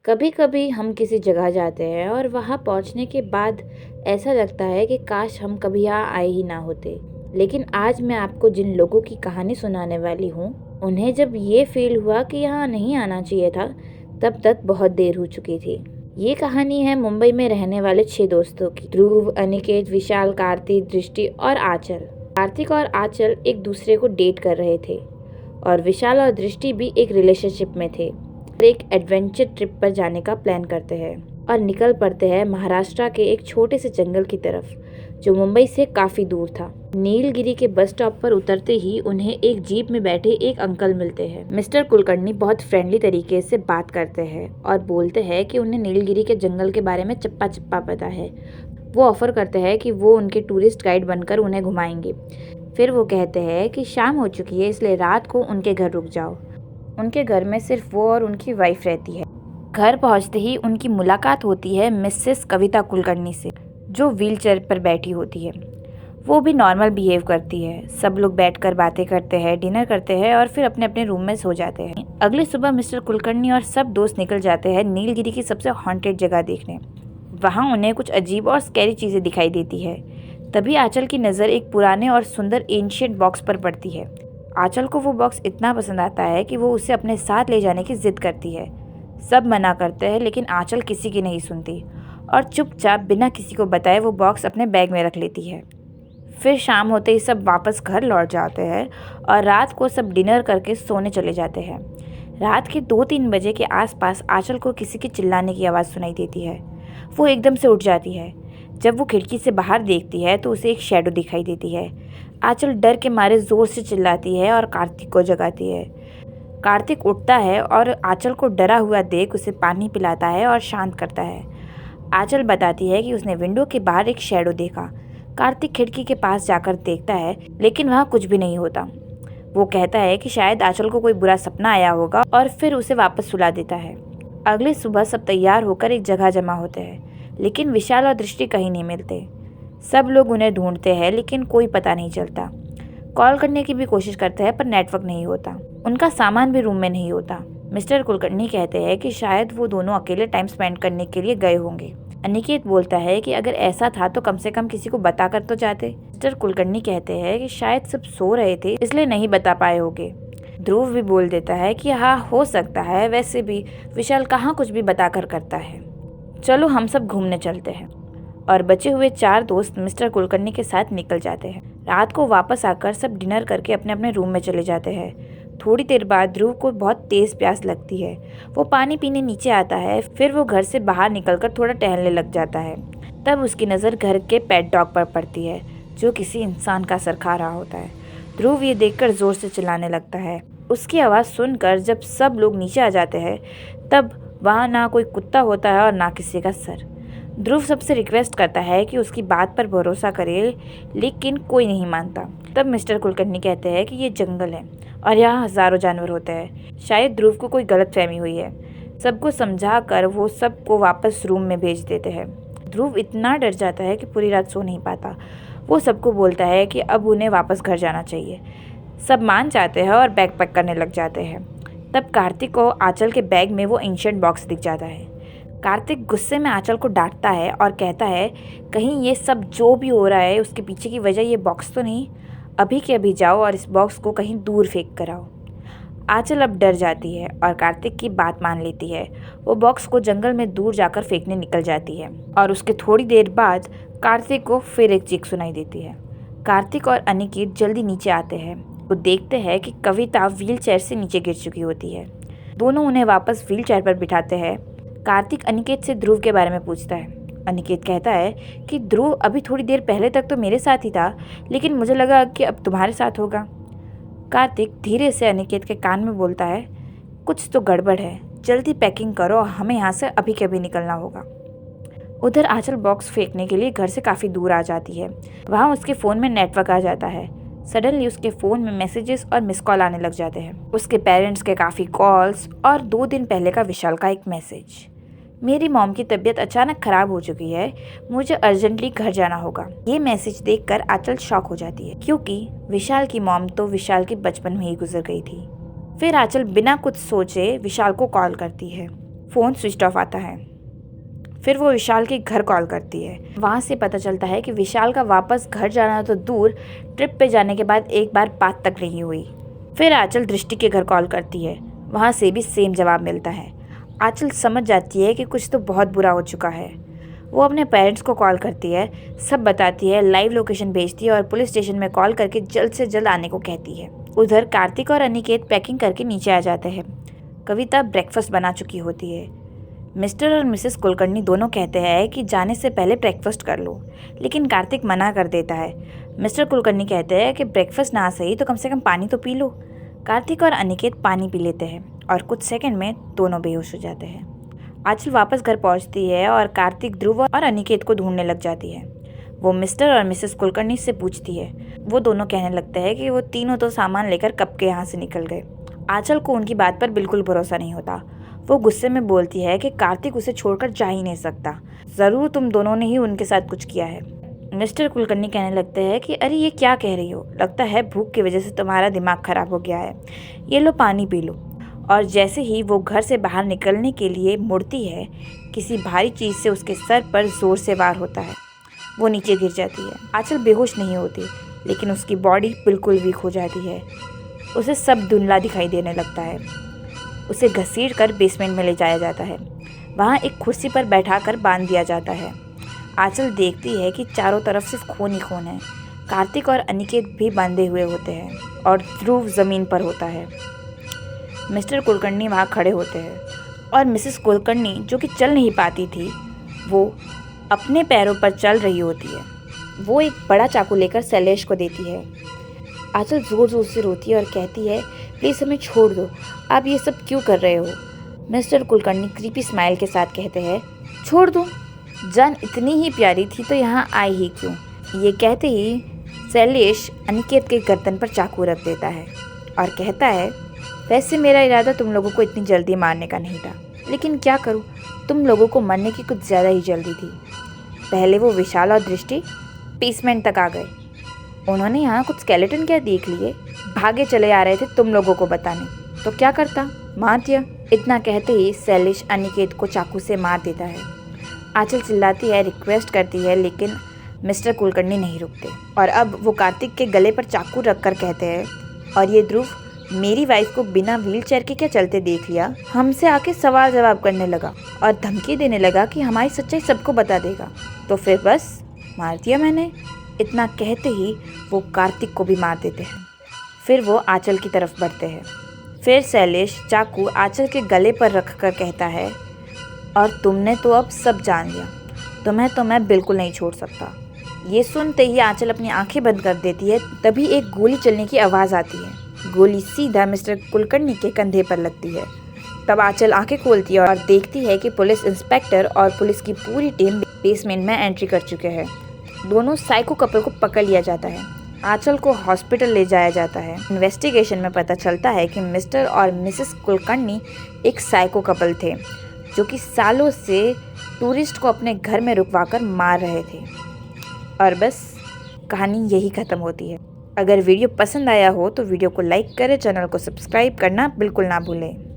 कभी कभी हम किसी जगह जाते हैं और वहाँ पहुँचने के बाद ऐसा लगता है कि काश हम कभी यहाँ आए ही ना होते। लेकिन आज मैं आपको जिन लोगों की कहानी सुनाने वाली हूँ, उन्हें जब ये फील हुआ कि यहाँ नहीं आना चाहिए था, तब तक बहुत देर हो चुकी थी। ये कहानी है मुंबई में रहने वाले 6 दोस्तों की। ध्रुव, अनिकेत, विशाल, कार्तिक, दृष्टि और आंचल। कार्तिक और आंचल एक दूसरे को डेट कर रहे थे और विशाल और दृष्टि भी एक रिलेशनशिप में थे। एक एडवेंचर ट्रिप पर जाने का प्लान करते हैं और निकल पड़ते हैं महाराष्ट्र के एक छोटे से जंगल की तरफ, जो मुंबई से काफी दूर था। नीलगिरी के बस स्टॉप पर उतरते ही उन्हें एक जीप में बैठे एक अंकल मिलते हैं। मिस्टर कुलकर्णी बहुत फ्रेंडली तरीके से बात करते हैं और बोलते हैं कि उन्हें नीलगिरी के जंगल के बारे में चप्पा चप्पा पता है। वो ऑफर करते हैं कि वो उनके टूरिस्ट गाइड बनकर उन्हें घुमाएंगे। फिर वो कहते हैं कि शाम हो चुकी है, इसलिए रात को उनके घर रुक जाओ। उनके घर में सिर्फ वो और उनकी वाइफ रहती है। घर पहुंचते ही उनकी मुलाकात होती है मिसेस कविता कुलकर्णी से, जो व्हीलचेयर पर बैठी होती है। वो भी नॉर्मल बिहेव करती है। सब लोग बैठकर बातें करते हैं, डिनर करते हैं और फिर अपने अपने रूम में सो जाते हैं। अगली सुबह मिस्टर कुलकर्णी और सब दोस्त निकल जाते हैं नीलगिरी की सबसे हॉन्टेड जगह देखने। वहाँ उन्हें कुछ अजीब और स्कैरी चीज़ें दिखाई देती है। तभी आंचल की नज़र एक पुराने और सुंदर एंशिएंट बॉक्स पर पड़ती है। आंचल को वो बॉक्स इतना पसंद आता है कि वो उसे अपने साथ ले जाने की जिद करती है। सब मना करते हैं, लेकिन आंचल किसी की नहीं सुनती और चुपचाप बिना किसी को बताए वो बॉक्स अपने बैग में रख लेती है। फिर शाम होते ही सब वापस घर लौट जाते हैं और रात को सब डिनर करके सोने चले जाते हैं। रात के 2-3 बजे के आसपास आंचल को किसी के चिल्लाने की आवाज़ सुनाई देती है। वो एकदम से उठ जाती है। जब वो खिड़की से बाहर देखती है तो उसे एक शैडो दिखाई देती है। आंचल डर के मारे जोर से चिल्लाती है और कार्तिक को जगाती है। कार्तिक उठता है और आंचल को डरा हुआ देख उसे पानी पिलाता है और शांत करता है। आंचल बताती है कि उसने विंडो के बाहर एक शैडो देखा। कार्तिक खिड़की के पास जाकर देखता है, लेकिन वहाँ कुछ भी नहीं होता। वो कहता है कि शायद आंचल को कोई बुरा सपना आया होगा और फिर उसे वापस सुला देता है। अगली सुबह सब तैयार होकर एक जगह जमा होते हैं, लेकिन विशाल और दृष्टि कहीं नहीं मिलते। सब लोग उन्हें ढूंढते हैं, लेकिन कोई पता नहीं चलता। कॉल करने की भी कोशिश करते हैं, पर नेटवर्क नहीं होता। उनका सामान भी रूम में नहीं होता। मिस्टर कुलकर्णी कहते हैं कि शायद वो दोनों अकेले टाइम स्पेंड करने के लिए गए होंगे। अनिकेत बोलता है कि अगर ऐसा था तो कम से कम किसी को बता कर तो जाते। मिस्टर कुलकर्णी कहते हैं कि शायद सब सो रहे थे, इसलिए नहीं बता पाए होंगे। ध्रुव भी बोल देता है कि हाँ, हो सकता है। वैसे भी विशाल कहाँ कुछ भी बताकर करता है। चलो हम सब घूमने चलते हैं। और बचे हुए 4 दोस्त मिस्टर कुलकर्णी के साथ निकल जाते हैं। रात को वापस आकर सब डिनर करके अपने अपने रूम में चले जाते हैं। थोड़ी देर बाद ध्रुव को बहुत तेज प्यास लगती है। वो पानी पीने नीचे आता है। फिर वो घर से बाहर निकलकर थोड़ा टहलने लग जाता है। तब उसकी नज़र घर के पेट डॉग पर पड़ती है, जो किसी इंसान का सर खा रहा होता है। ध्रुव ये देखकर जोर से चिल्लाने लगता है। उसकी आवाज़ सुनकर जब सब लोग नीचे आ जाते हैं, तब वहाँ ना कोई कुत्ता होता है और ना किसी का सर। ध्रुव सबसे रिक्वेस्ट करता है कि उसकी बात पर भरोसा करे, लेकिन कोई नहीं मानता। तब मिस्टर कुलकर्णी कहते हैं कि ये जंगल है और यहाँ हजारों जानवर होते हैं। शायद ध्रुव को कोई गलतफहमी हुई है। सबको समझा कर वो सबको वापस रूम में भेज देते हैं। ध्रुव इतना डर जाता है कि पूरी रात सो नहीं पाता। वो सबको बोलता है कि अब उन्हें वापस घर जाना चाहिए। सब मान जाते हैं और बैग पैक करने लग जाते हैं। तब कार्तिक को आंचल के बैग में वो एंशिएंट बॉक्स दिख जाता है। कार्तिक गुस्से में आंचल को डांटता है और कहता है, कहीं ये सब जो भी हो रहा है उसके पीछे की वजह ये बॉक्स तो नहीं। अभी के अभी जाओ और इस बॉक्स को कहीं दूर फेंक कर आओ। आंचल अब डर जाती है और कार्तिक की बात मान लेती है। वो बॉक्स को जंगल में दूर जाकर फेंकने निकल जाती है और उसके थोड़ी देर बाद कार्तिक को फिर एक चीख सुनाई देती है। कार्तिक और अनिकेत जल्दी नीचे आते हैं। वो देखते हैं कि कविता व्हीलचेयर से नीचे गिर चुकी होती है। दोनों उन्हें वापस व्हीलचेयर पर बिठाते हैं। कार्तिक अनिकेत से ध्रुव के बारे में पूछता है। अनिकेत कहता है कि ध्रुव अभी थोड़ी देर पहले तक तो मेरे साथ ही था, लेकिन मुझे लगा कि अब तुम्हारे साथ होगा। कार्तिक धीरे से अनिकेत के कान में बोलता है, कुछ तो गड़बड़ है, जल्दी पैकिंग करो, हमें यहाँ से अभी के अभी निकलना होगा। उधर आंचल बॉक्स फेंकने के लिए घर से काफ़ी दूर आ जाती है। वहाँ उसके फ़ोन में नेटवर्क आ जाता है। सडनली उसके फ़ोन में मैसेजेस और मिस कॉल आने लग जाते हैं। उसके पेरेंट्स के काफ़ी कॉल्स और 2 दिन पहले का विशाल का एक मैसेज। मेरी मॉम की तबीयत अचानक ख़राब हो चुकी है, मुझे अर्जेंटली घर जाना होगा। ये मैसेज देखकर आंचल शॉक हो जाती है, क्योंकि विशाल की मॉम तो विशाल के बचपन में ही गुजर गई थी। फिर आंचल बिना कुछ सोचे विशाल को कॉल करती है। फ़ोन स्विच ऑफ आता है। फिर वो विशाल के घर कॉल करती है। वहाँ से पता चलता है कि विशाल का वापस घर जाना तो दूर, ट्रिप पे जाने के बाद एक बार बात तक नहीं हुई। फिर आंचल दृष्टि के घर कॉल करती है। वहाँ से भी सेम जवाब मिलता है। आंचल समझ जाती है कि कुछ तो बहुत बुरा हो चुका है। वो अपने पेरेंट्स को कॉल करती है, सब बताती है, लाइव लोकेशन भेजती है और पुलिस स्टेशन में कॉल करके जल्द से जल्द आने को कहती है। उधर कार्तिक और अनिकेत पैकिंग करके नीचे आ जाते हैं। कविता ब्रेकफास्ट बना चुकी होती है। मिस्टर और मिसेस कुलकर्णी दोनों कहते हैं कि जाने से पहले ब्रेकफास्ट कर लो, लेकिन कार्तिक मना कर देता है। मिस्टर कुलकर्णी कहते हैं कि ब्रेकफास्ट ना सही तो कम से कम पानी तो पी लो। कार्तिक और अनिकेत पानी पी लेते हैं और कुछ सेकंड में दोनों बेहोश हो जाते हैं। आंचल वापस घर पहुंचती है और कार्तिक, ध्रुव और अनिकेत को ढूंढने लग जाती है। वो मिस्टर और मिसेस कुलकर्णी से पूछती है। वो दोनों कहने लगते हैं कि वो तीनों तो सामान लेकर कब के यहाँ से निकल गए। आंचल को उनकी बात पर बिल्कुल भरोसा नहीं होता। वो गुस्से में बोलती है कि कार्तिक उसे छोड़कर जा ही नहीं सकता, ज़रूर तुम दोनों ने ही उनके साथ कुछ किया है। मिस्टर कुलकर्णी कहने लगते हैं कि अरे ये क्या कह रही हो, लगता है भूख की वजह से तुम्हारा दिमाग खराब हो गया है, ये लो पानी पी लो। और जैसे ही वो घर से बाहर निकलने के लिए मुड़ती है, किसी भारी चीज़ से उसके सर पर ज़ोर से वार होता है। वो नीचे गिर जाती है। आंचल बेहोश नहीं होती, लेकिन उसकी बॉडी बिल्कुल वीक हो जाती है। उसे सब धुंधला दिखाई देने लगता है। उसे घसीट कर बेसमेंट में ले जाया जाता है। वहाँ एक कुर्सी पर बैठाकर बांध दिया जाता है। आंचल देखती है कि चारों तरफ सिर्फ खून ही खून है। कार्तिक और अनिकेत भी बांधे हुए होते हैं और ध्रुव ज़मीन पर होता है। मिस्टर कुलकर्णी वहाँ खड़े होते हैं और मिसेस कुलकर्णी, जो कि चल नहीं पाती थी, वो अपने पैरों पर चल रही होती है। वो एक बड़ा चाकू लेकर शैलेश को देती है। आंचल ज़ोर ज़ोर से रोती है और कहती है, प्लीज़ हमें छोड़ दो, आप ये सब क्यों कर रहे हो। मिस्टर कुलकर्णी क्रीपी स्माइल के साथ कहते हैं, छोड़ दो, जान इतनी ही प्यारी थी तो यहाँ आई ही क्यों। ये कहते ही शैलेश अनिकेत के गर्दन पर चाकू रख देता है और कहता है, वैसे मेरा इरादा तुम लोगों को इतनी जल्दी मारने का नहीं था, लेकिन क्या करूँ, तुम लोगों को मरने की कुछ ज़्यादा ही जल्दी थी। पहले वो विशाल और दृष्टि बेसमेंट तक आ गए। उन्होंने यहाँ कुछ स्केलेटन क्या देख लिए, भागे चले आ रहे थे तुम लोगों को बताने, तो क्या करता, मार दिया। इतना कहते ही शैलेश अनिकेत को चाकू से मार देता है। आंचल चिल्लाती है, रिक्वेस्ट करती है, लेकिन मिस्टर कुलकर्णी नहीं रुकते और अब वो कार्तिक के गले पर चाकू रखकर कहते हैं, और ये ध्रुव मेरी वाइफ को बिना व्हीलचेयर के क्या चलते देख लिया, हमसे आके सवाल जवाब करने लगा और धमकी देने लगा कि हमारी सच्चाई सबको बता देगा, तो फिर बस मार दिया मैंने। इतना कहते ही वो कार्तिक को भी मार देते हैं। फिर वो आंचल की तरफ बढ़ते हैं। फिर शैलेश चाकू आंचल के गले पर रखकर कहता है, और तुमने तो अब सब जान लिया, तुम्हें तो मैं बिल्कुल नहीं छोड़ सकता। ये सुनते ही आंचल अपनी आंखें बंद कर देती है। तभी एक गोली चलने की आवाज़ आती है। गोली सीधा मिस्टर कुलकर्णी के कंधे पर लगती है। तब आंचल आंखें खोलती है और देखती है कि पुलिस इंस्पेक्टर और पुलिस की पूरी टीम बेसमेंट में एंट्री कर चुके हैं। दोनों साइको कपल को पकड़ लिया जाता है। आंचल को हॉस्पिटल ले जाया जाता है। इन्वेस्टिगेशन में पता चलता है कि मिस्टर और मिसेस कुलकर्णी एक साइको कपल थे, जो कि सालों से टूरिस्ट को अपने घर में रुकवाकर मार रहे थे। और बस कहानी यही ख़त्म होती है। अगर वीडियो पसंद आया हो तो वीडियो को लाइक करें, चैनल को सब्सक्राइब करना बिल्कुल ना भूलें।